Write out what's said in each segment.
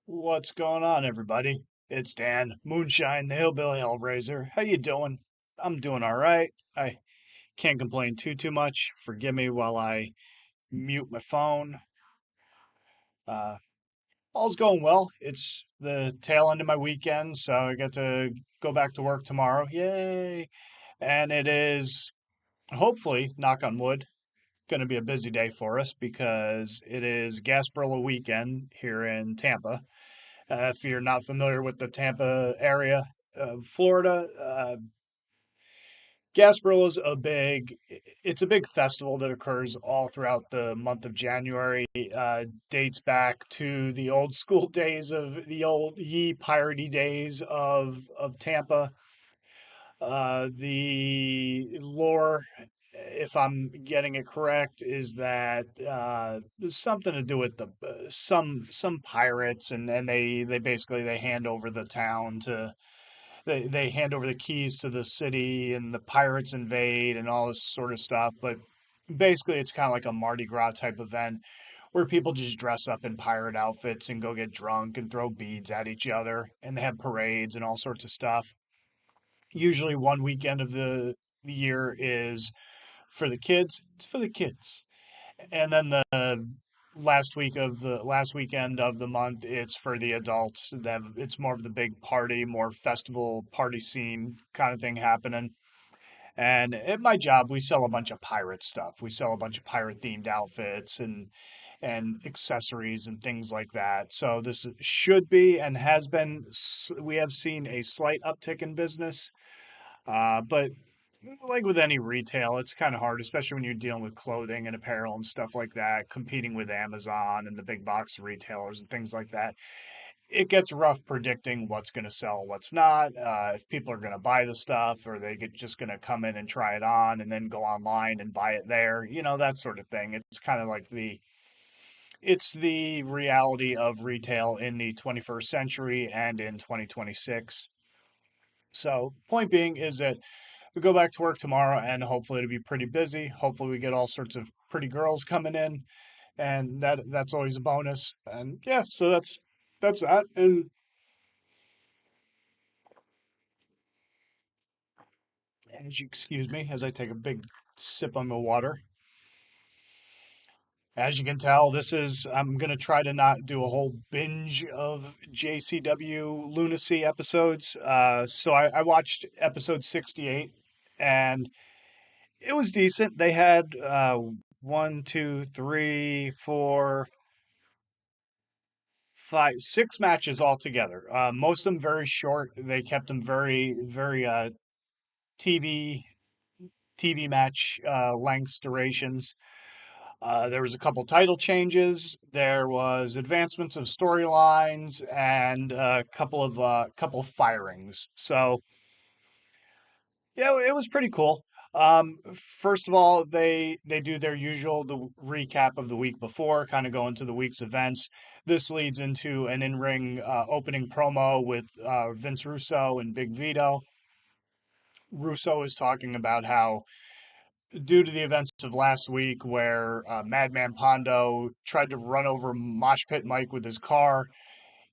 What's going on, everybody? It's Dan, Moonshine, the Hillbilly Hellraiser. How you doing? I'm doing all right. I can't complain too much. Forgive me while I mute my phone. Uh, all's going well. It's the tail end of my weekend, so I get to go back to work tomorrow. Yay! And it is hopefully, knock on wood, going to be a busy day for us because it is Gasparilla weekend here in Tampa. If you're not familiar with the Tampa area of Florida, Gasparillo's it's a big festival that occurs all throughout the month of January. Dates back to the old school days of the old ye piratey days of Tampa. The lore, if I'm getting it correct, is that there's something to do with some pirates, and they basically they hand over the town to they hand over the keys to the city, and the pirates invade and all this sort of stuff. But basically, it's kind of like a Mardi Gras type event where people just dress up in pirate outfits and go get drunk and throw beads at each other, and they have parades and all sorts of stuff. Usually, one weekend of the year is for the kids. It's for the kids, and then the last weekend of the month, it's for the adults. That it's more of the big party, more festival party scene kind of thing happening. And at my job, we sell a bunch of pirate stuff. We sell a bunch of pirate themed outfits and accessories and things like that. So this should be and has been. We have seen a slight uptick in business, but like with any retail, it's kind of hard, especially when you're dealing with clothing and apparel and stuff like that, competing with Amazon and the big box retailers and things like that. It gets rough predicting what's going to sell, what's not, if people are going to buy the stuff or just going to come in and try it on and then go online and buy it there, that sort of thing. It's kind of like it's the reality of retail in the 21st century and in 2026. So, point being is that we go back to work tomorrow and hopefully it'll be pretty busy. Hopefully we get all sorts of pretty girls coming in and that's always a bonus. And yeah, so that's that. And as you excuse me as I take a big sip on my water. As you can tell, I'm gonna try to not do a whole binge of JCW Lunacy episodes. So I watched episode 68 and it was decent. They had one, two, three, four, five, six matches altogether. Most of them very short. They kept them very TV TV match lengths, durations. There was a couple title changes. There was advancements of storylines and a couple of firings. So yeah, it was pretty cool. First of all, they do their usual the recap of the week before, kind of go into the week's events. This leads into an in-ring opening promo with Vince Russo and Big Vito. Russo is talking about how, due to the events of last week, where Madman Pondo tried to run over Mosh Pit Mike with his car,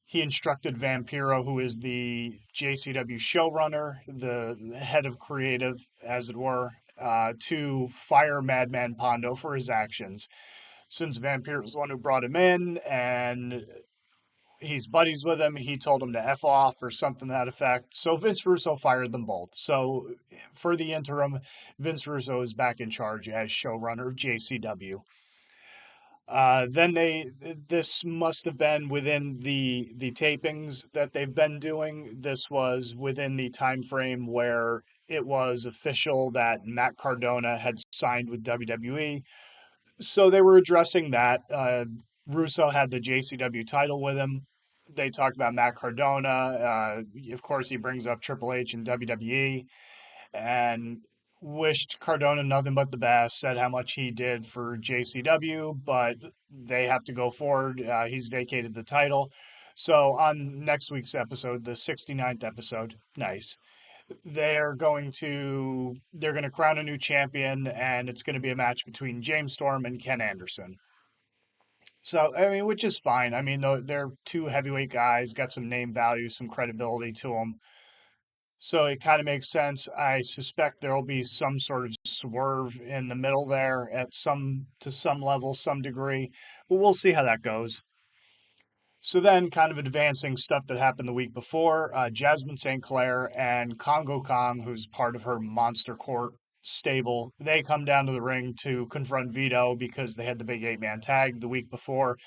he instructed Vampiro, who is the JCW showrunner, the head of creative, as it were, to fire Madman Pondo for his actions. Since Vampiro was the one who brought him in and he's buddies with him, he told him to F off or something to that effect. So Vince Russo fired them both. So for the interim, Vince Russo is back in charge as showrunner of JCW. Then this must have been within the tapings that they've been doing. This was within the time frame where it was official that Matt Cardona had signed with WWE. So they were addressing that. Russo had the JCW title with him. They talked about Matt Cardona. Of course, he brings up Triple H and WWE and wished Cardona nothing but the best, said how much he did for JCW, but they have to go forward. He's vacated the title. So on next week's episode, the 69th episode, nice. They're going to crown a new champion and it's going to be a match between James Storm and Ken Anderson. So, I mean, which is fine. I mean, they're two heavyweight guys, got some name value, some credibility to them. So it kind of makes sense. I suspect there will be some sort of swerve in the middle there at to some level, some degree. But we'll see how that goes. So then, kind of advancing stuff that happened the week before, Jasmine St. Clair and Congo Kong, who's part of her Monster Court stable, they come down to the ring to confront Vito because they had the big 8-man tag the week before.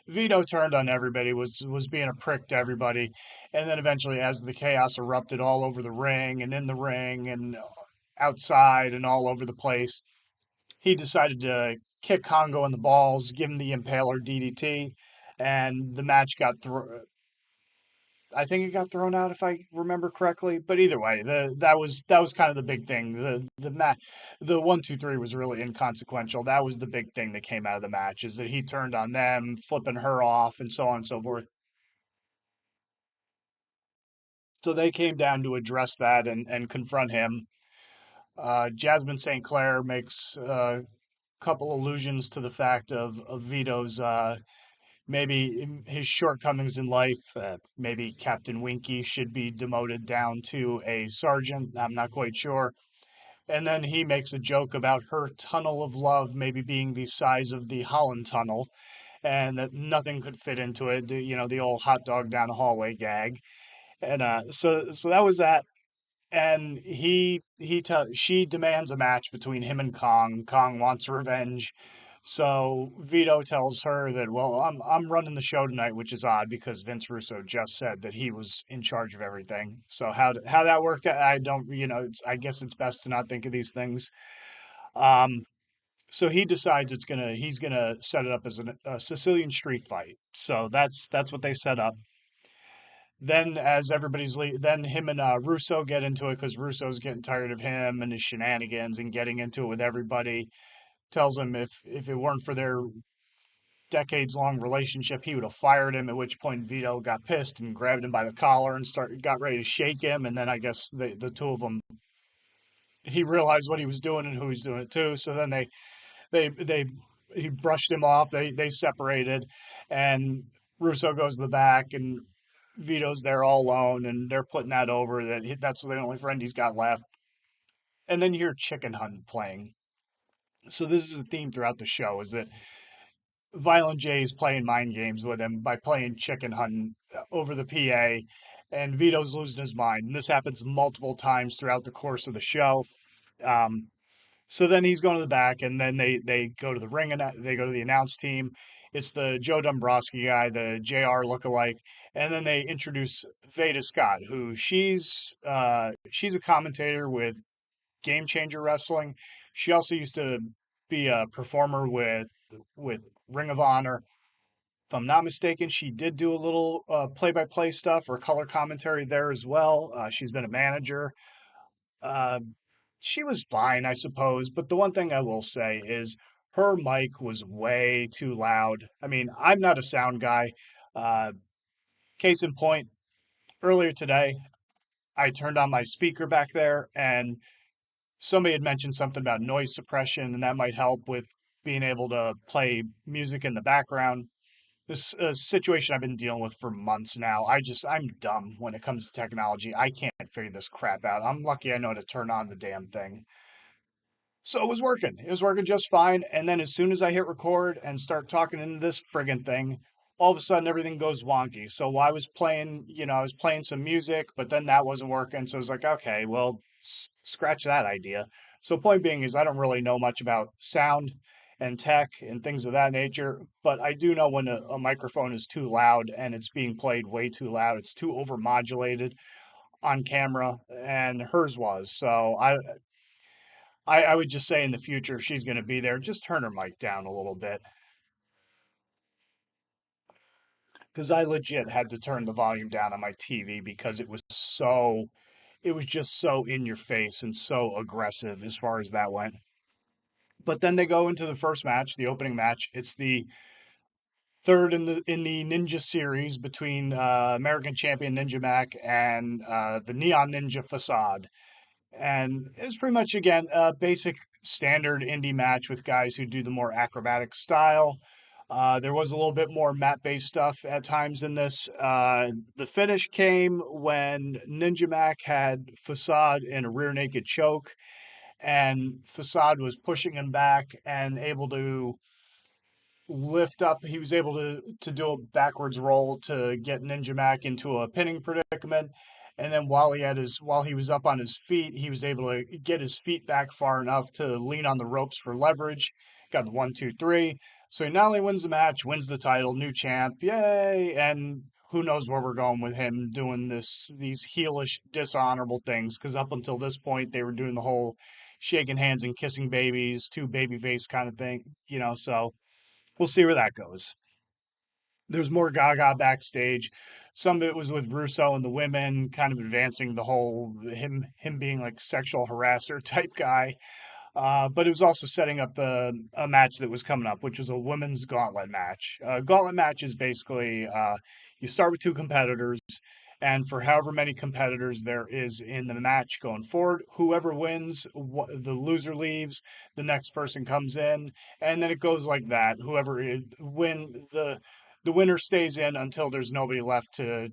Vito turned on everybody, was being a prick to everybody, and then eventually, as the chaos erupted all over the ring and in the ring and outside and all over the place, he decided to kick Congo in the balls, give him the Impaler DDT, and the match got through. I think it got thrown out if I remember correctly. But either way, that was kind of the big thing. The 1 2 3 was really inconsequential. That was the big thing that came out of the match is that he turned on them, flipping her off, and so on and so forth. So they came down to address that and confront him. Jasmine St. Clair makes a couple allusions to the fact of Vito's maybe his shortcomings in life. Maybe Captain Winky should be demoted down to a sergeant. I'm not quite sure. And then he makes a joke about her tunnel of love maybe being the size of the Holland Tunnel and that nothing could fit into it. You know, the old hot dog down the hallway gag. And so that was that. And she demands a match between him and Kong. Kong wants revenge. So Vito tells her that, well, I'm running the show tonight, which is odd because Vince Russo just said that he was in charge of everything. So how that worked, I don't, I guess it's best to not think of these things. Um, so he decides he's gonna set it up as a Sicilian street fight. So that's what they set up. Then as then him and Russo get into it because Russo's getting tired of him and his shenanigans and getting into it with everybody. Tells him if it weren't for their decades long relationship, he would have fired him. At which point Vito got pissed and grabbed him by the collar and got ready to shake him. And then I guess the two of them, he realized what he was doing and who he was doing it to. So then they he brushed him off. They separated, and Russo goes to the back and Vito's there all alone, and they're putting that over that's the only friend he's got left. And then you hear Chicken Hunt playing. So this is a theme throughout the show: is that Violent J is playing mind games with him by playing Chicken Hunt over the PA, and Vito's losing his mind. And this happens multiple times throughout the course of the show. Um, so then he's going to the back, and then they go to the ring and they go to the announce team. It's the Joe Dombrowski guy, the JR lookalike, and then they introduce Veda Scott, who she's a commentator with Game Changer Wrestling. She also used to be a performer with Ring of Honor. If I'm not mistaken, she did do a little play-by-play stuff or color commentary there as well. She's been a manager. Uh, she was fine, I suppose. But the one thing I will say is her mic was way too loud. I mean, I'm not a sound guy. Uh, Case in point, earlier today, I turned on my speaker back there and somebody had mentioned something about noise suppression and that might help with being able to play music in the background. This situation I've been dealing with for months now. I'm dumb when it comes to technology. I can't figure this crap out. I'm lucky I know how to turn on the damn thing. So it was working. It was working just fine. And then as soon as I hit record and start talking into this friggin' thing, all of a sudden everything goes wonky. So I was playing, I was playing some music, but then that wasn't working. So I was like, okay, well, scratch that idea. So point being is I don't really know much about sound and tech and things of that nature, but I do know when a microphone is too loud and it's being played way too loud. It's too overmodulated on camera, and hers was. So I would just say in the future, if she's going to be there, just turn her mic down a little bit. Because I legit had to turn the volume down on my TV because it was just so in your face and so aggressive as far as that went. But then they go into the first match, the opening match. It's the third in the Ninja series between American Champion Ninja Mac and the Neon Ninja Facade. And it's pretty much again a basic standard indie match with guys who do the more acrobatic style. There was a little bit more mat-based stuff at times in this. The finish came when Ninja Mac had Facade in a rear naked choke, and Facade was pushing him back and able to lift up. He was able to do a backwards roll to get Ninja Mac into a pinning predicament. And then while he was up on his feet, he was able to get his feet back far enough to lean on the ropes for leverage. Got the 1, 2, 3. So he not only wins the match, wins the title, new champ, yay! And who knows where we're going with him doing these heelish, dishonorable things? Because up until this point, they were doing the whole shaking hands and kissing babies, two baby face kind of thing, So we'll see where that goes. There's more Gaga backstage. Some of it was with Russo and the women, kind of advancing the whole him being like sexual harasser type guy. But it was also setting up the a match that was coming up, which was a women's gauntlet match. Gauntlet match is basically you start with two competitors, and for however many competitors there is in the match going forward, whoever wins, the loser leaves, the next person comes in, and then it goes like that. The winner stays in until there's nobody left to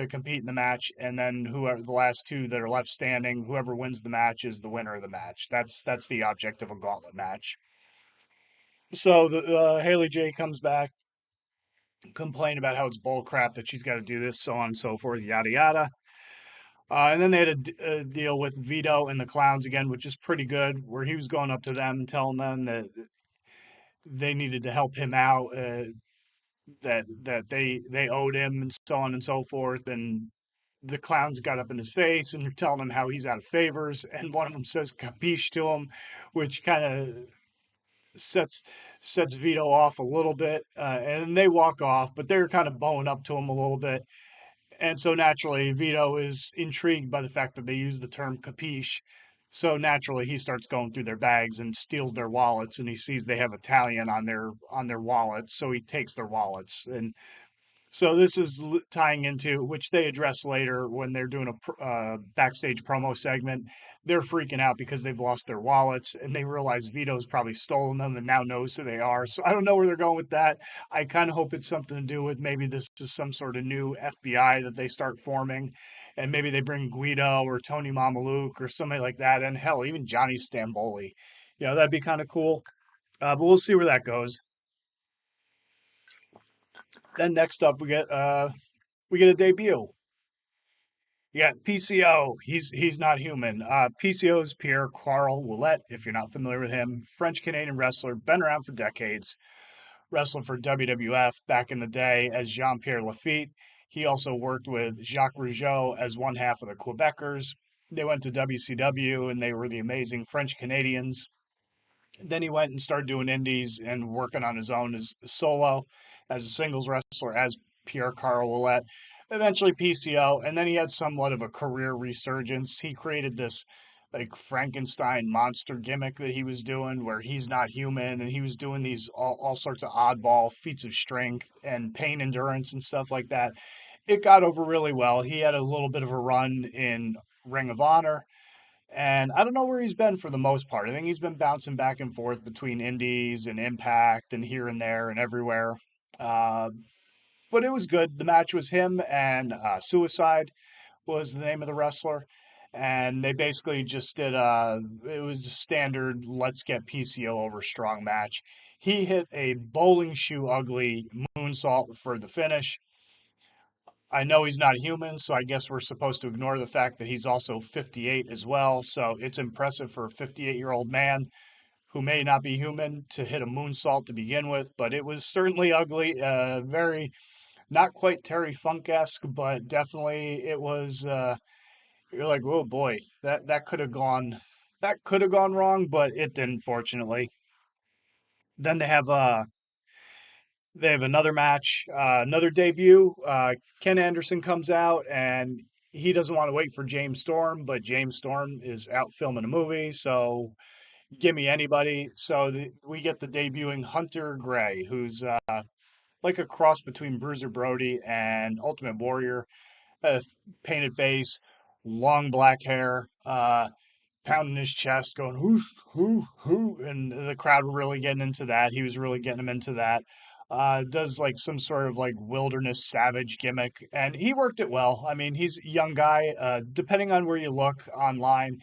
compete in the match, and then whoever the last two that are left standing, whoever wins the match is the winner of the match. That's the object of a gauntlet match. So the Haley J comes back, complain about how it's bull crap that she's got to do this, so on and so forth, yada yada. And then they had a deal with Vito and the Clowns again, which is pretty good, where he was going up to them, telling them that they needed to help him out, that they owed him, and so on and so forth. And the clowns got up in his face and they're telling him how he's out of favors, and one of them says "capiche" to him, which kind of sets sets Vito off a little bit, and they walk off, but they're kind of bowing up to him a little bit, and so naturally Vito is intrigued by the fact that they use the term "capiche." So naturally, he starts going through their bags and steals their wallets, and he sees they have Italian on their wallets, so he takes their wallets. And so this is tying into which they address later when they're doing a backstage promo segment. They're freaking out because they've lost their wallets and they realize Vito's probably stolen them and now knows who they are. So I don't know where they're going with that. I kind of hope it's something to do with maybe this is some sort of new FBI that they start forming, and maybe they bring Guido or Tony Mamaluke or somebody like that, and hell, even Johnny Stamboli. That'd be kind of cool. But we'll see where that goes. Then next up we get a debut. Yeah, PCO. He's not human. PCO's Pierre Carl Ouellet, if you're not familiar with him, French Canadian wrestler, been around for decades, wrestled for WWF back in the day as Jean Pierre Lafitte. He also worked with Jacques Rougeau as one half of the Quebecers. They went to WCW and they were the amazing French Canadians. Then he went and started doing indies and working on his own as solo, as a singles wrestler, as Pierre Carl Ouellet, eventually PCO, and then he had somewhat of a career resurgence. He created this like Frankenstein monster gimmick that he was doing where he's not human, and he was doing these all sorts of oddball feats of strength and pain endurance and stuff like that. It got over really well. He had a little bit of a run in Ring of Honor, and I don't know where he's been for the most part. I think he's been bouncing back and forth between Indies and Impact and here and there and everywhere. Uh, but it was good. The match was him and Suicide was the name of the wrestler. And they basically just did it was a standard let's get PCO over strong match. He hit a bowling shoe ugly moonsault for the finish. I know he's not human, so I guess we're supposed to ignore the fact that he's also 58 as well. So it's impressive for a 58-year-old man who may not be human to hit a moonsault to begin with, but it was certainly ugly. Very not quite Terry Funk-esque, but definitely it was. You're like, oh boy, that could have gone wrong, but it didn't. Fortunately, then they have another match, another debut. Ken Anderson comes out and he doesn't want to wait for James Storm, but James Storm is out filming a movie, so give me anybody. So we get the debuting Hunter Gray, who's like a cross between Bruiser Brody and Ultimate Warrior. Painted face, long black hair, pounding his chest, going hoo hoo hoo, and the crowd were really getting into that. He was really getting them into that. does like some sort of like wilderness savage gimmick, and he worked it well. I mean, he's a young guy. Depending on where you look online,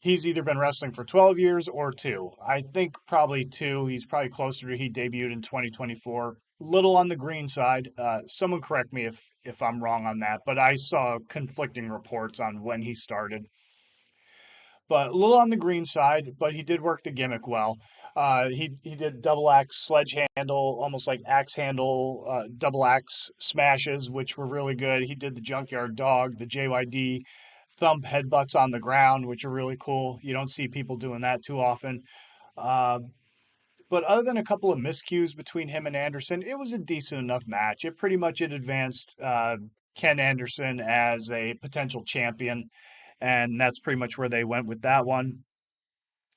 he's either been wrestling for 12 years or two. I think probably two. He's probably closer to he debuted in 2024. Little on the green side. Someone correct me if I'm wrong on that, but I saw conflicting reports on when he started. But a little on the green side, but he did work the gimmick well. He did double axe sledge handle, almost like axe handle, double axe smashes, which were really good. He did the junkyard dog, the JYD thump headbutts on the ground, which are really cool. You don't see people doing that too often. Uh, but other than a couple of miscues between him and Anderson, it was a decent enough match. It advanced Ken Anderson as a potential champion, and that's pretty much where they went with that one.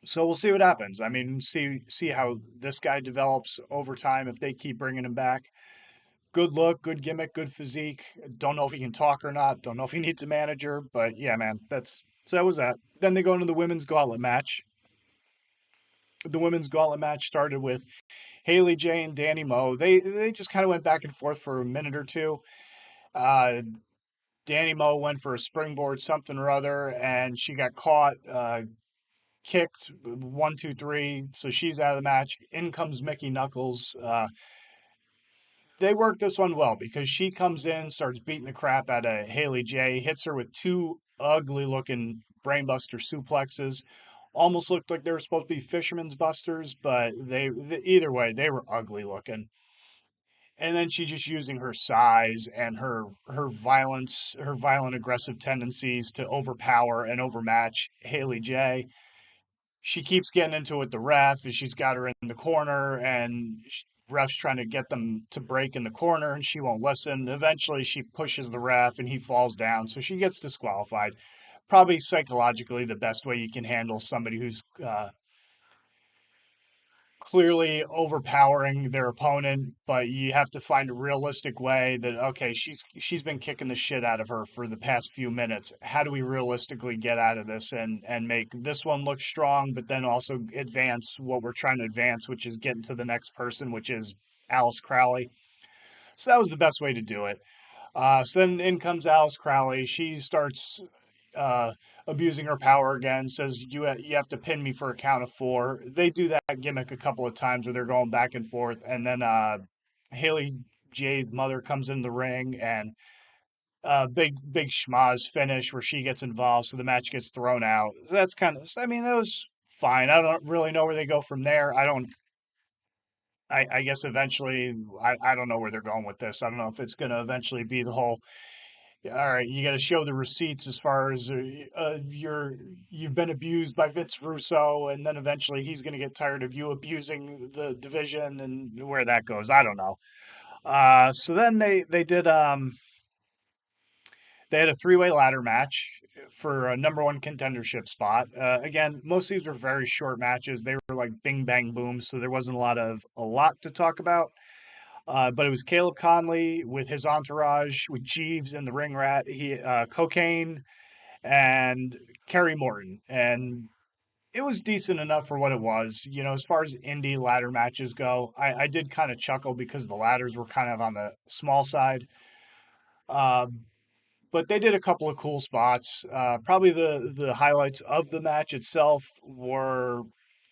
So we'll see what happens. I mean, see how this guy develops over time if they keep bringing him back. Good look, good gimmick, good physique. Don't know if he can talk or not. Don't know if he needs a manager, but yeah, man, that's so that was that. Then they go into the women's gauntlet match. The women's gauntlet match started with Haley J and Danny Moe. They just kind of went back and forth for a minute or two. Uh, Danny Moe went for a springboard something or other, and she got caught. Kicked 1, 2, 3, so she's out of the match. In comes Mickey Knuckles. They work this one well because she comes in, starts beating the crap out of Haley J, hits her with two ugly looking brainbuster suplexes. Almost looked like they were supposed to be fisherman's busters, but either way, they were ugly looking. And then she just using her size and her violence, her violent aggressive tendencies to overpower and overmatch Haley J. She keeps getting into it with the ref, and she's got her in the corner, and ref's trying to get them to break in the corner, and she won't listen. Eventually, she pushes the ref, and he falls down, so she gets disqualified. Probably psychologically the best way you can handle somebody who's clearly overpowering their opponent, but you have to find a realistic way that okay, she's been kicking the shit out of her for the past few minutes. How do we realistically get out of this and make this one look strong, but then also advance what we're trying to advance, which is getting to the next person, which is Alice Crowley. So that was the best way to do it. So then in comes Alice Crowley. She starts uh, abusing her power again. Says you have to pin me for a count of four. They do that gimmick a couple of times where they're going back and forth, and then Haley J's mother comes in the ring and big schmaz finish where she gets involved, so the match gets thrown out. So that's kind of I mean that was fine. I don't really know where they go from there. I don't. I guess eventually, I don't know where they're going with this. I don't know if it's going to eventually be the whole yeah, all right, you got to show the receipts as far as you've been abused by Vince Russo, and then eventually he's going to get tired of you abusing the division, and where that goes, I don't know. So then they had a three-way ladder match for a number one contendership spot. Again, most of these were very short matches. They were like bing bang boom, so there wasn't a lot to talk about. But it was Caleb Conley with his entourage, with Jeeves and the Ring Rat, Cocaine, and Kerry Morton. And it was decent enough for what it was. You know, as far as indie ladder matches go, I did kind of chuckle because the ladders were kind of on the small side. Uh, but they did a couple of cool spots. Probably the highlights of the match itself were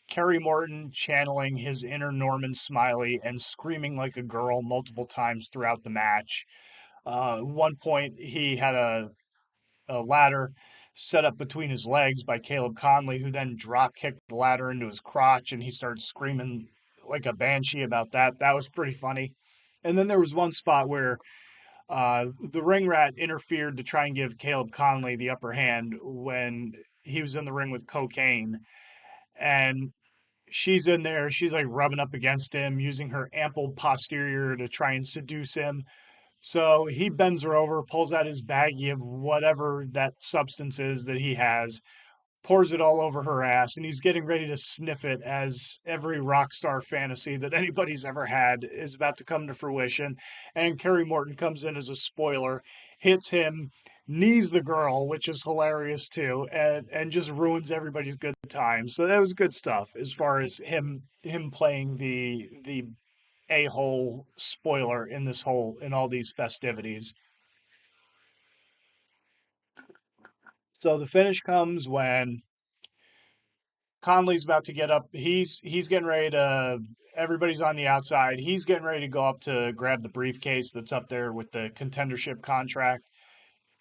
Kerry Morton channeling his inner Norman Smiley and screaming like a girl multiple times throughout the match. One point, he had a ladder set up between his legs by Caleb Conley, who then drop kicked the ladder into his crotch, and he started screaming like a banshee about that. That was pretty funny. And then there was one spot where the ring rat interfered to try and give Caleb Conley the upper hand when he was in the ring with Cocaine. And she's in there, she's like rubbing up against him, using her ample posterior to try and seduce him. So he bends her over, pulls out his baggie of whatever that substance is that he has, pours it all over her ass, and he's getting ready to sniff it as every rock star fantasy that anybody's ever had is about to come to fruition. And Kerry Morton comes in as a spoiler, hits him, knees the girl, which is hilarious too, and just ruins everybody's good time. So that was good stuff as far as him playing the a-hole spoiler in this whole in all these festivities. So the finish comes when Conley's about to get up. He's getting ready to. Everybody's on the outside. He's getting ready to go up to grab the briefcase that's up there with the contendership contract.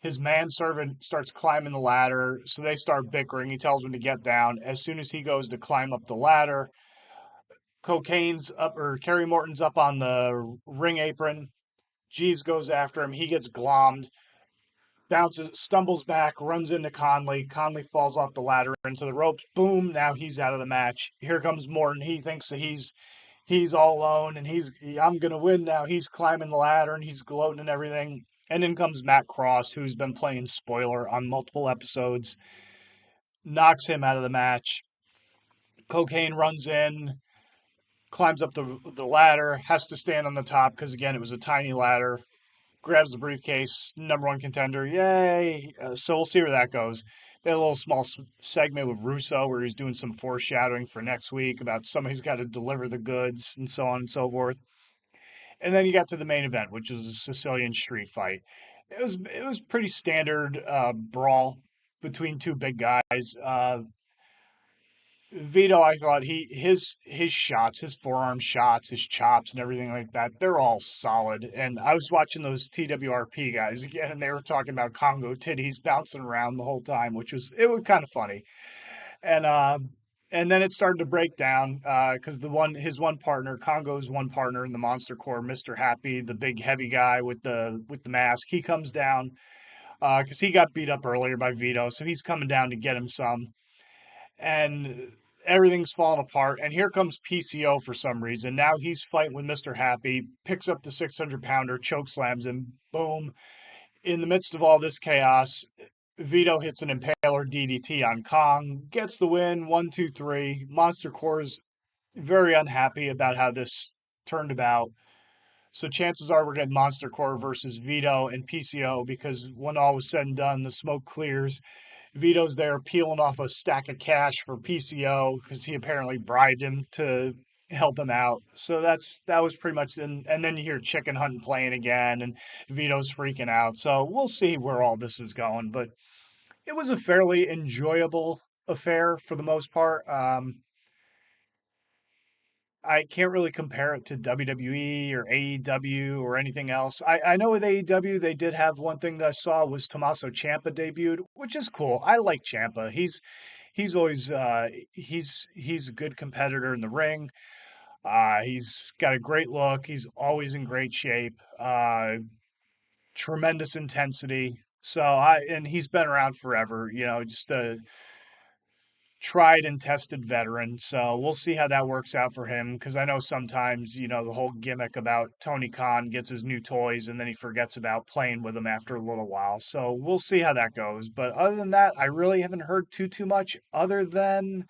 His manservant starts climbing the ladder, so they start bickering. He tells him to get down. As soon as he goes to climb up the ladder, Cocaine's up, or Kerry Morton's up on the ring apron. Jeeves goes after him. He gets glommed, bounces, stumbles back, runs into Conley. Conley falls off the ladder into the ropes. Boom! Now he's out of the match. Here comes Morton. He thinks that he's all alone and I'm gonna win now. He's climbing the ladder and he's gloating and everything. And in comes Matt Cross, who's been playing spoiler on multiple episodes, knocks him out of the match. Cocaine runs in, climbs up the ladder, has to stand on the top because again it was a tiny ladder. Grabs the briefcase, number one contender. Yay! So we'll see where that goes. They had a little small segment with Russo where he's doing some foreshadowing for next week about somebody's got to deliver the goods and so on and so forth. And then you got to the main event, which was a Sicilian street fight. It was pretty standard brawl between two big guys. Vito, I thought his shots, his forearm shots, his chops, and everything like that, they're all solid. And I was watching those TWRP guys again, and they were talking about Congo titties bouncing around the whole time, it was kind of funny. And and then it started to break down because his one partner, Congo's one partner in the Monster Core, Mr. Happy, the big heavy guy with the mask, he comes down because he got beat up earlier by Vito, so he's coming down to get him some and everything's falling apart. And here comes PCO for some reason. Now he's fighting with Mr. Happy, picks up the 600-pounder, choke slams him. Boom. In the midst of all this chaos, Vito hits an impaler DDT on Kong, gets the win. 1, 2, 3. Monster Core's very unhappy about how this turned about. So chances are we're getting Monster Core versus Vito and PCO because when all was said and done, the smoke clears. Vito's there peeling off a stack of cash for PCO because he apparently bribed him to help him out. So that was pretty much and then you hear Chicken Hunt playing again and Vito's freaking out. So we'll see where all this is going, but it was a fairly enjoyable affair for the most part. I can't really compare it to WWE or AEW or anything else. I know with AEW they did have one thing that I saw was Tommaso Ciampa debuted, which is cool. I like Ciampa. He's always he's a good competitor in the ring. He's got a great look. He's always in great shape. Tremendous intensity. And he's been around forever. Just a tried and tested veteran. So we'll see how that works out for him. Because I know sometimes, the whole gimmick about Tony Khan gets his new toys and then he forgets about playing with them after a little while. So we'll see how that goes. But other than that, I really haven't heard too much other than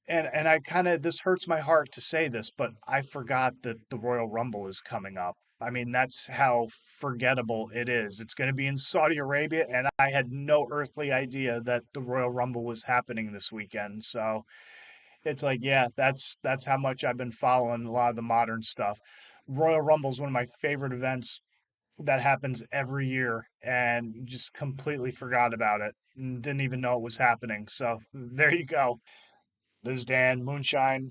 and I kind of this hurts my heart to say this, but I forgot that the Royal Rumble is coming up. I mean, that's how forgettable it is. It's going to be in Saudi Arabia, and I had no earthly idea that the Royal Rumble was happening this weekend. So it's like, yeah, that's how much I've been following a lot of the modern stuff. Royal Rumble is one of my favorite events that happens every year, and just completely forgot about it and didn't even know it was happening. So there you go. This is Dan Moonshine,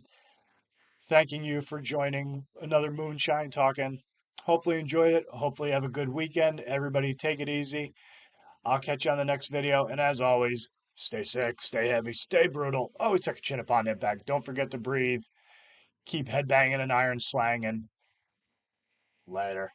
thanking you for joining another Moonshine Talking. Hopefully you enjoyed it. Hopefully you have a good weekend. Everybody take it easy. I'll catch you on the next video. And as always, stay sick, stay heavy, stay brutal. Always tuck a chin upon impact. Don't forget to breathe. Keep headbanging and iron slanging. Later.